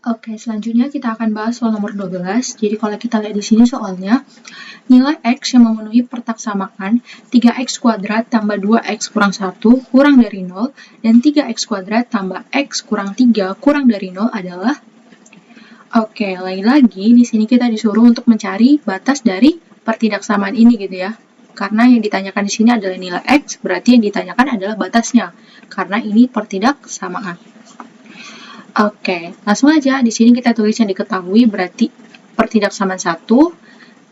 Oke, selanjutnya kita akan bahas soal nomor 12. Jadi kalau kita lihat di sini soalnya, nilai X yang memenuhi pertaksamaan 3X kuadrat tambah 2X kurang 1 kurang dari 0 dan 3X kuadrat tambah X kurang 3 kurang dari 0 adalah. Oke, lagi-lagi di sini kita disuruh untuk mencari batas dari pertidaksamaan ini gitu ya. Karena yang ditanyakan di sini adalah nilai X, berarti yang ditanyakan adalah batasnya. Karena ini pertidaksamaan. Oke, langsung aja di sini kita tulis yang diketahui berarti pertidaksamaan 1,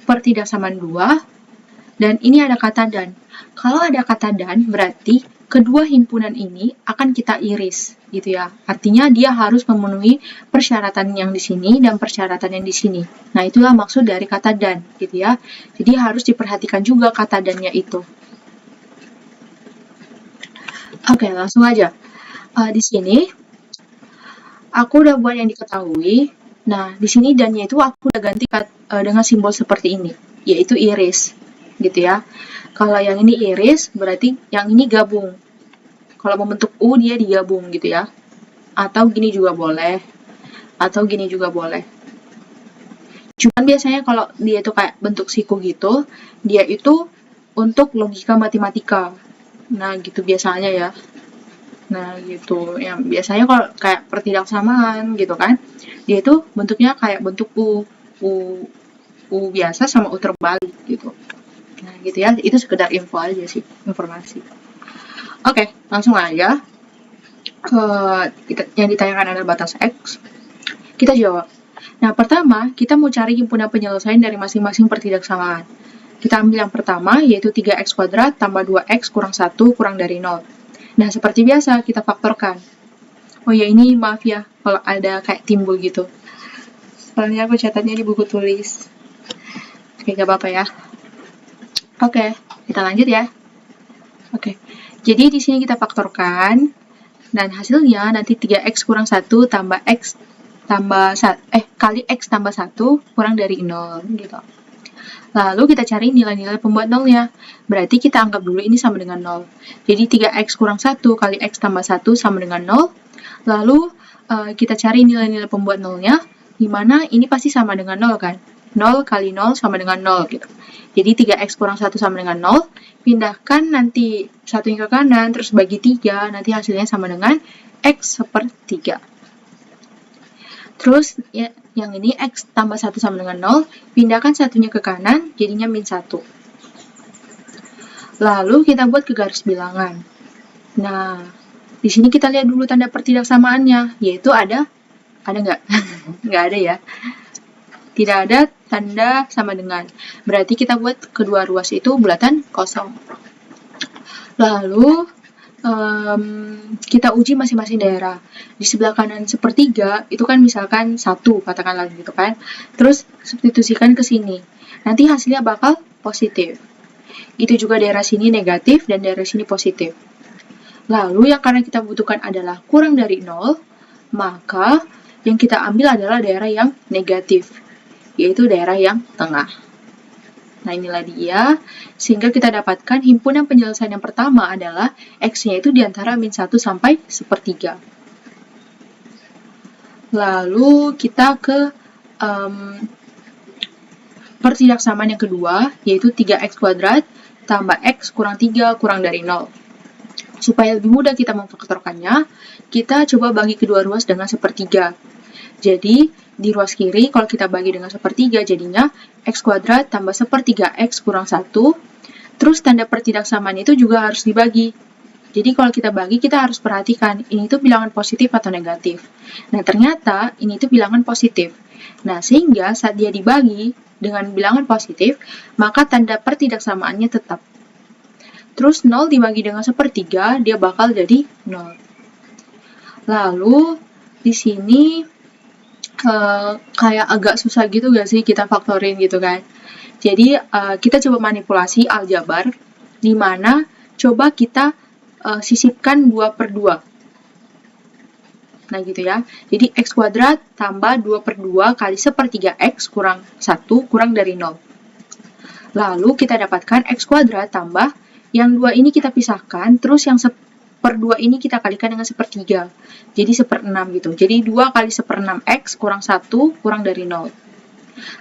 pertidaksamaan 2, dan ini ada kata dan. Kalau ada kata dan, berarti kedua himpunan ini akan kita iris, gitu ya. Artinya dia harus memenuhi persyaratan yang di sini dan persyaratan yang di sini. Nah, itulah maksud dari kata dan, gitu ya. Jadi harus diperhatikan juga kata dannya itu. Oke, langsung aja. Di sini aku udah buat yang diketahui. Nah, di sini dannya itu aku udah ganti dengan simbol seperti ini, yaitu iris, gitu ya. Kalau yang ini iris, berarti yang ini gabung. Kalau membentuk U, dia digabung, gitu ya. Atau gini juga boleh, atau gini juga boleh. Cuman biasanya kalau dia itu kayak bentuk siku gitu, dia itu untuk logika matematika. Nah, gitu biasanya ya. Nah, gitu. Yang biasanya kalau kayak pertidaksamaan gitu kan, dia itu bentuknya kayak bentuk U biasa sama U terbalik gitu. Nah, gitu ya. Itu sekedar info aja sih, informasi. Oke, langsung aja. Yang ditanyakan adalah batas X. Kita jawab. Nah, pertama, kita mau cari himpunan penyelesaian dari masing-masing pertidaksamaan. Kita ambil yang pertama, yaitu 3X kuadrat tambah 2X kurang 1 kurang dari 0. Nah, seperti biasa, kita faktorkan. Oh ya, ini maaf ya, kalau ada kayak timbul gitu. Soalnya aku catatnya di buku tulis. Oke, gak apa-apa ya. Oke, kita lanjut ya. Oke, jadi di sini kita faktorkan, dan hasilnya nanti 3X kurang 1 tambah X tambah kali X tambah 1 kurang dari 0, gitu. Lalu kita cari nilai-nilai pembuat nolnya. Berarti kita anggap dulu ini sama dengan 0. Jadi 3X kurang 1 kali X tambah 1 sama dengan 0. Lalu kita cari nilai-nilai pembuat nolnya, di mana ini pasti sama dengan 0 kan? 0 kali 0 sama dengan 0 gitu. Jadi 3X kurang 1 sama dengan 0. Pindahkan nanti satunya ke kanan, terus bagi 3, nanti hasilnya sama dengan X sepertiga. Terus ya, yang ini X tambah 1 sama dengan 0, pindahkan satunya ke kanan, jadinya min 1. Lalu kita buat ke garis bilangan. Nah, di sini kita lihat dulu tanda pertidaksamaannya, yaitu ada nggak? Nggak ada ya. Tidak ada tanda sama dengan. Berarti kita buat kedua ruas itu bulatan kosong. Lalu, kita uji masing-masing daerah. Di sebelah kanan sepertiga, itu kan misalkan 1, katakanlah gitu kan. Terus, substitusikan ke sini. Nanti hasilnya bakal positif. Gitu juga daerah sini negatif dan daerah sini positif. Lalu, yang karena kita butuhkan adalah kurang dari 0, maka yang kita ambil adalah daerah yang negatif, yaitu daerah yang tengah. Nah, inilah dia. Sehingga kita dapatkan himpunan penyelesaian yang pertama adalah X-nya itu di antara min 1 sampai sepertiga. Lalu kita ke pertidaksamaan yang kedua, yaitu 3X kuadrat tambah X kurang 3 kurang dari 0. Supaya lebih mudah kita memfaktorkannya, kita coba bagi kedua ruas dengan sepertiga. Jadi, di ruas kiri, kalau kita bagi dengan sepertiga, jadinya X kuadrat tambah sepertiga X kurang 1. Terus tanda pertidaksamaan itu juga harus dibagi. Jadi, kalau kita bagi, kita harus perhatikan, ini tuh bilangan positif atau negatif. Nah, ternyata ini tuh bilangan positif. Nah, sehingga saat dia dibagi dengan bilangan positif, maka tanda pertidaksamaannya tetap. Terus 0 dibagi dengan sepertiga, dia bakal jadi 0. Lalu, di sini kayak agak susah gitu gak sih kita faktorin gitu kan. Jadi kita coba manipulasi aljabar, di mana coba kita sisipkan 2/2. Nah gitu ya. Jadi X kuadrat tambah 2/2 kali sepertiga X kurang 1 kurang dari 0. Lalu kita dapatkan X kuadrat tambah yang 2 ini kita pisahkan, terus yang per 2 ini kita kalikan dengan sepertiga. Jadi 1/6 gitu. Jadi 2 kali 1/6 X kurang 1 kurang dari 0.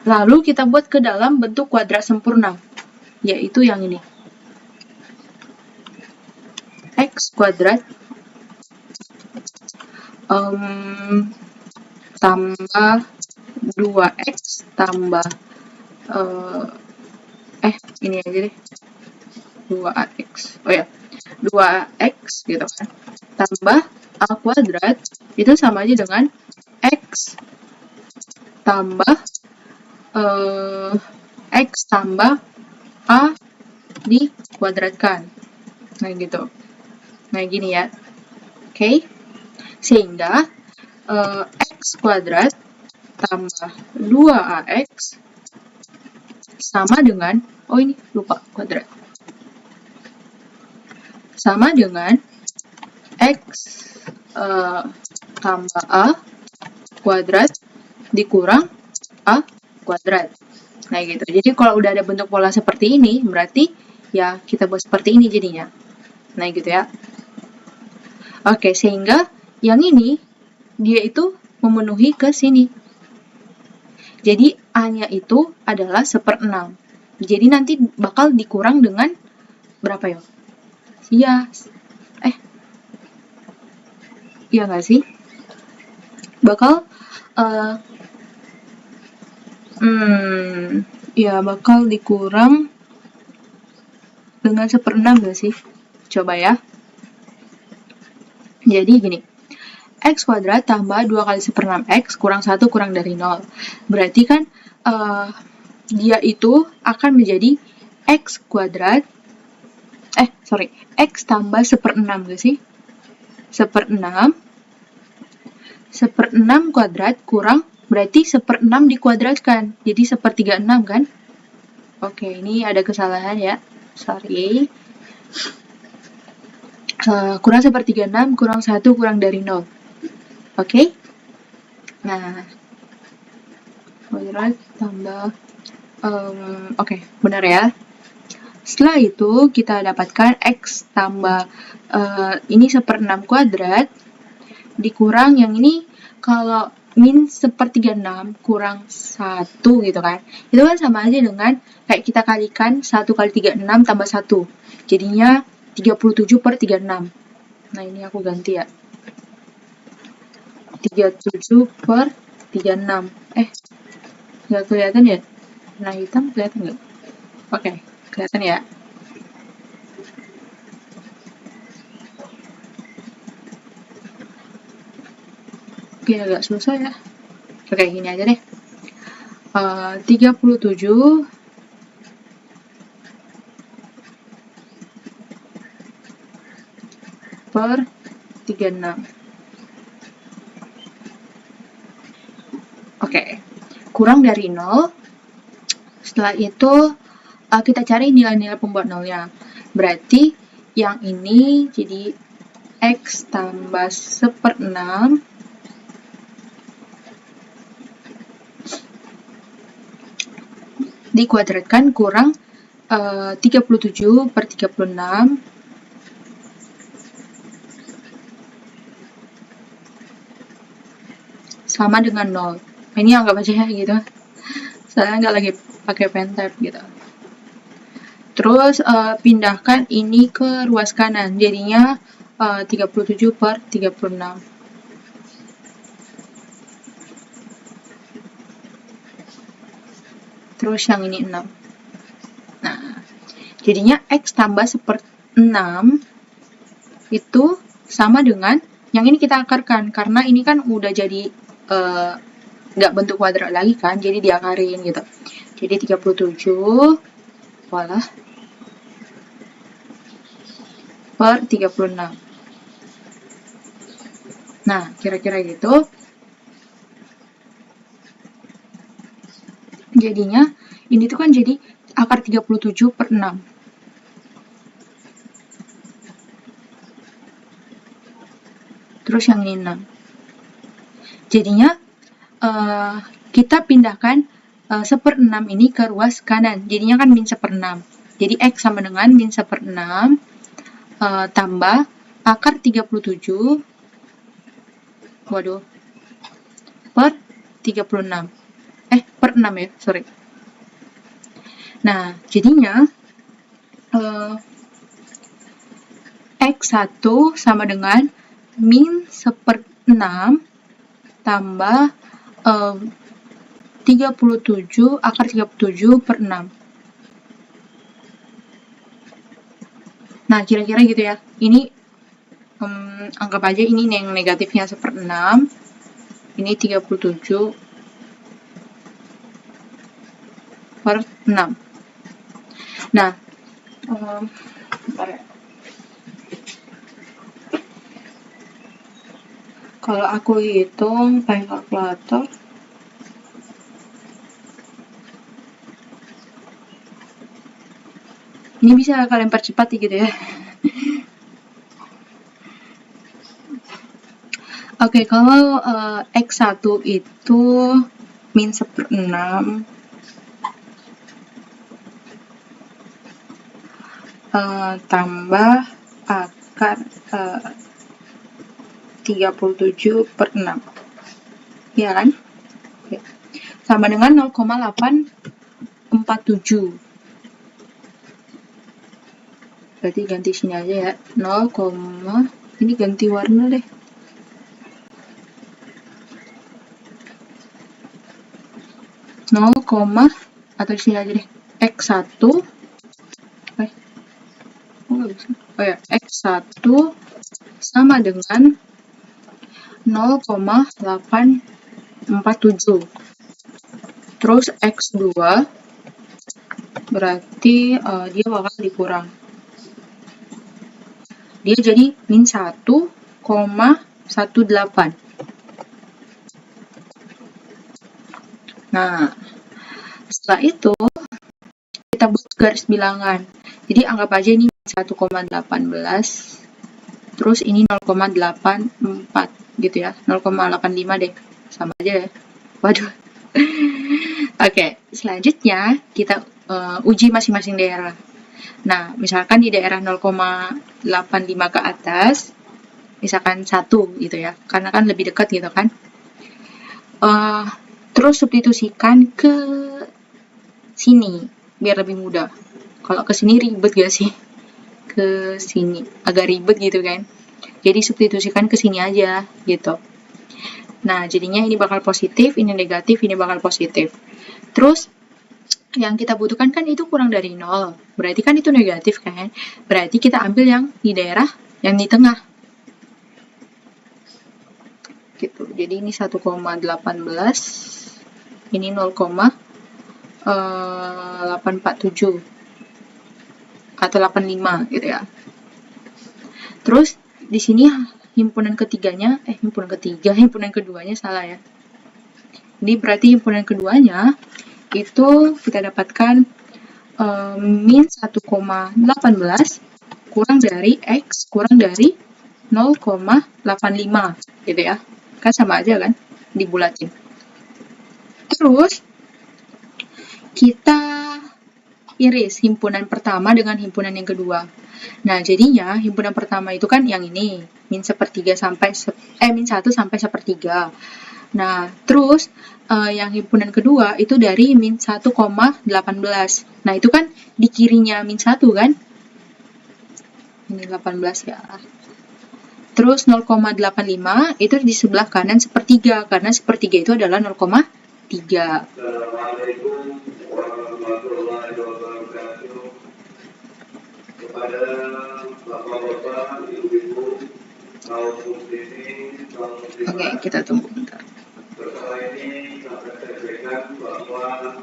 Lalu kita buat ke dalam bentuk kuadrat sempurna, yaitu yang ini. X kuadrat tambah 2X tambah ini aja deh, 2AX. Oh ya, 2X gitu kan. Tambah A kuadrat itu sama aja dengan X tambah X tambah A dikuadratkan. Nah gitu. Nah gini ya. Oke. Sehingga X kuadrat tambah 2AX sama dengan, oh ini lupa kuadrat, sama dengan X tambah A kuadrat dikurang A kuadrat. Nah gitu. Jadi kalau udah ada bentuk pola seperti ini, berarti ya kita buat seperti ini jadinya. Nah gitu ya. Oke, sehingga yang ini dia itu memenuhi ke sini. Jadi A-nya itu adalah 1/6. Jadi nanti bakal dikurang dengan berapa ya? Iya. Iya nggak sih? Bakal ya bakal dikurang dengan 1/6 nggak sih? Coba ya. Jadi gini. X kuadrat tambah 2 kali 1/6 X kurang 1 kurang dari 0. Berarti kan dia itu akan menjadi X kuadrat X tambah 1/6 gak sih? 1/6 kuadrat kurang, berarti 1/6 dikuadratkan, jadi 1/36 kan? Oke, ini ada kesalahan ya, sorry. Kurang 1/36 kurang 1 kurang dari 0. Oke? Nah, kuadrat tambah oke, benar ya. Setelah itu kita dapatkan X tambah ini 1/6 kuadrat dikurang yang ini, kalau min 1/36 kurang 1 gitu kan, itu kan sama aja dengan kayak kita kalikan 1 kali 36 tambah 1, jadinya 37/36. Nah ini aku ganti ya, 37/36. Nggak kelihatan ya? Nah hitam kelihatan nggak? Oke, kelihatan ya. Oke, agak susah ya. Oke, gini aja deh. 37 per 36. Oke, kurang dari 0. Setelah itu kita cari nilai-nilai pembuat nolnya. Berarti yang ini jadi X tambah 1/6 dikuadratkan kurang 37/36 sama dengan 0. Ini anggap aja ya gitu. Saya nggak lagi pakai pen tab gitu. Terus pindahkan ini ke ruas kanan. Jadinya 37/36. Terus yang ini 6. Nah, jadinya X tambah 1/6 itu sama dengan yang ini kita akarkan, karena ini kan udah jadi nggak bentuk kuadrat lagi kan, jadi diakarin gitu. Jadi 37 per 36. Nah, kira-kira gitu. Jadinya ini tuh kan jadi akar 37/6. Terus yang ini 6. Jadinya kita pindahkan 1/6 ini ke ruas kanan. Jadinya kan min 1/6. Jadi X sama dengan min 1/6 tambah akar 37, waduh, per 36. Per 6 ya, sorry. Nah, jadinya X1 sama dengan min 1/6 tambah 37 akar 37 per 6. Nah, kira-kira gitu ya. Ini anggap aja ini yang negatifnya 1/6. Ini 37 per 6. Nah, kalau aku hitung pakai kalkulator, ini bisa kalian percepat gitu ya. Oke, kalau X1 itu min 1/6 tambah akar 37 per 6. Ya kan? Oke. Sama dengan 0,847. Berarti ganti sini aja ya. 0, ini ganti warna deh. 0, atau di sini aja deh. X1 X1 sama dengan 0,847. Terus X2 berarti dia bakal dikurang. Dia jadi min 1,18. Nah, setelah itu kita buat garis bilangan. Jadi anggap aja ini 1,18, terus ini 0,84 gitu ya, 0,85 deh, sama aja ya. Waduh. Oke, selanjutnya kita uji masing-masing daerah. Nah, misalkan di daerah 0,85 ke atas, misalkan 1 gitu ya, karena kan lebih dekat gitu kan. Terus substitusikan ke sini, biar lebih mudah. Kalau ke sini ribet gak sih? Ke sini agak ribet gitu kan. Jadi substitusikan ke sini aja gitu. Nah, jadinya ini bakal positif, ini negatif, ini bakal positif. Terus yang kita butuhkan kan itu kurang dari 0. Berarti kan itu negatif kan? Berarti kita ambil yang di daerah yang di tengah. Gitu. Jadi ini 1,18, ini 0,847 atau 85 gitu ya. Terus di sini himpunan keduanya salah ya. Ini berarti himpunan keduanya itu kita dapatkan min 1,18 kurang dari X kurang dari 0,85 gitu ya. Kan sama aja kan, dibulatin. Terus kita iris himpunan pertama dengan himpunan yang kedua. Nah, jadinya himpunan pertama itu kan yang ini, min 1 sampai 1/3. Nah, terus yang himpunan kedua itu dari min 1,18. Nah, itu kan di kirinya min 1 kan? Ini 18 ya. Terus 0,85 itu di sebelah kanan 1/3, karena 1/3 itu adalah 0,3. Assalamualaikum warahmatullahi wabarakatuh. Kepada Bapak-Bapak, Ibu-Ibu, kaum muslimin, kaum muslimat. Oke, kita tunggu bentar. Pertama ini dapat saya sampaikan bahwa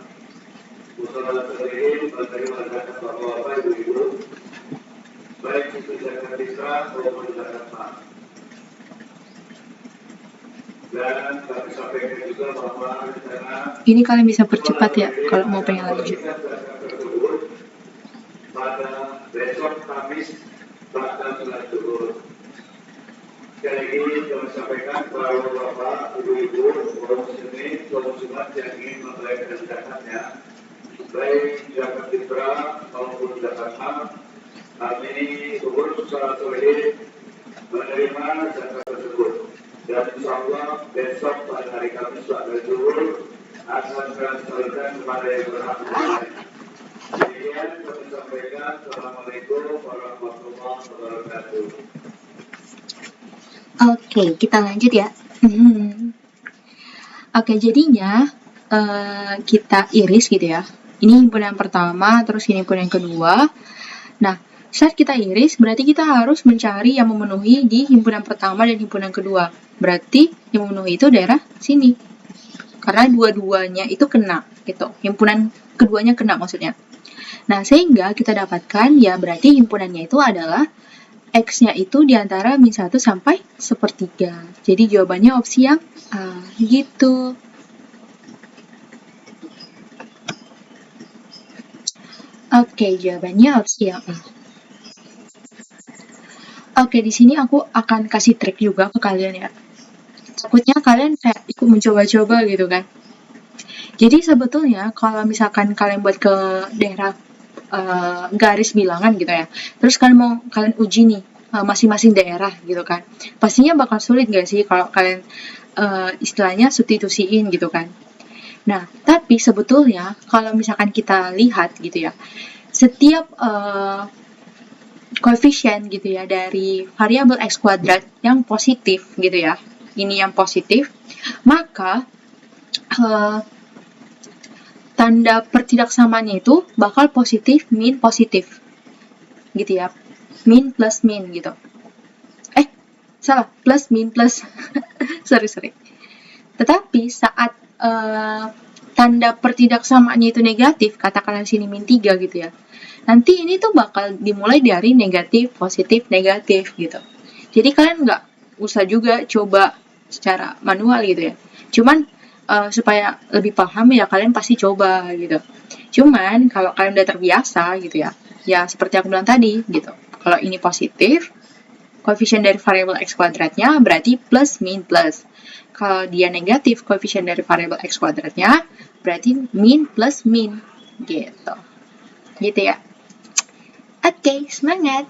usaha sendiri materi masyarakat Bapak-Bapak, Ibu-Ibu, baik itu zakat fitrah maupun zakat mal. Dan kami sampaikan juga bahwa rencana ini kalian bisa percepat ya kalau mau pengen lanjut. Pada besok Kamis tanggal 9 Juli. Sekali lagi kami sampaikan bahwa Bapak, Ibu-Ibu, kaum muslimin, kaum muslimat yang ingin membayarkan zakatnya, baik zakat fitrah maupun zakat mal, kami urus secara sahih menerima zakat tersebut. Dan insya Allah besok pada hari Kamis pada zuhur akan transferkan kepada yang berhak. Demikian kami sampaikan. Assalamualaikum warahmatullahi wabarakatuh. Oke, kita lanjut ya. Oke, jadinya kita iris gitu ya. Ini himpunan pertama, terus ini himpunan kedua. Nah, saat kita iris, berarti kita harus mencari yang memenuhi di himpunan pertama dan himpunan kedua. Berarti yang memenuhi itu daerah sini. Karena dua-duanya itu kena, gitu. Himpunan keduanya kena maksudnya. Nah, sehingga kita dapatkan, ya berarti himpunannya itu adalah X-nya itu diantara min 1 sampai 1/3. Jadi jawabannya opsi yang A, gitu. Oke, jawabannya opsi yang A. Oke, di sini aku akan kasih trik juga ke kalian ya. Takutnya kalian kayak ikut mencoba-coba gitu kan. Jadi sebetulnya kalau misalkan kalian buat ke daerah garis bilangan gitu ya, terus kalian uji nih masing-masing daerah gitu kan, pastinya bakal sulit gak sih kalau kalian istilahnya substitusiin gitu kan. Nah, tapi sebetulnya kalau misalkan kita lihat gitu ya, setiap koefisien gitu ya dari variabel X kuadrat yang positif gitu ya, ini yang positif, maka tanda pertidaksamaannya itu bakal positif, min, positif gitu ya, min plus min gitu. Salah, plus min plus sorry. Tetapi saat tanda pertidaksamaannya itu negatif, katakanlah sini min 3 gitu ya, nanti ini tuh bakal dimulai dari negatif, positif, negatif gitu. Jadi kalian nggak usah juga coba secara manual gitu ya. Cuman supaya lebih paham ya kalian pasti coba gitu. Cuman kalau kalian udah terbiasa gitu ya, ya seperti aku bilang tadi gitu. Kalau ini positif, koefisien dari variabel X kuadratnya berarti plus min plus. Kalau dia negatif, koefisien dari variabel X kuadratnya berarti min plus min gitu. Gitu ya. Oke, semangat!